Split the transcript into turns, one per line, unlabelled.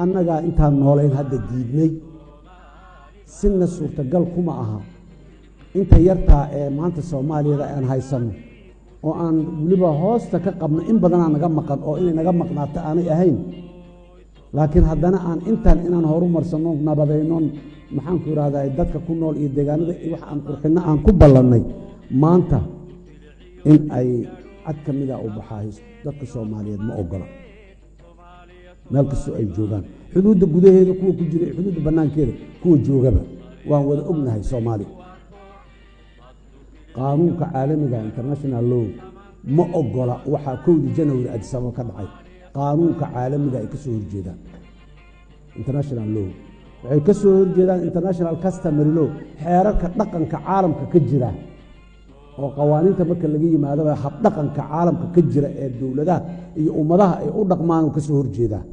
annagaa intaan noolayn hadda diidnay sinna suurtagal kuma aha inta yartaa ee maanta Soomaaliyada aan haysano oo aan waliba hoosta ka qabno in badan aan naga maqan oo inay naga maqnaato aanay ahayn laakiin haddana aan inaan horumarsano nabadayno maxaan ku raadaay dadka ku nool iyo deegaanada wax aan qurxino aan ku ballanay maanta in ay cad kamida u baxayso dadka Soomaaliyeed ma ogola meel kastoo ay joogaan xuduudda gudaheeda kuwa ku jira xuduudda banaankeeda kuwa joogaba waan wada ognahay Soomaali qaanuunka caalamiga international law ma ogola waxa 1 January Addis Ababa ka dhacay qaanuunka caalamiga ay ka soo horjeedaan international law waxay ka soo horjeedaan international customary law xeerarka dhaqanka caalamka ka jira oo qawaaniinta marka laga yimaado hab dhaqanka caalamka ka jira ee dawladaha iyo ummadaha ay u dhaqmaan ka soo horjeedaan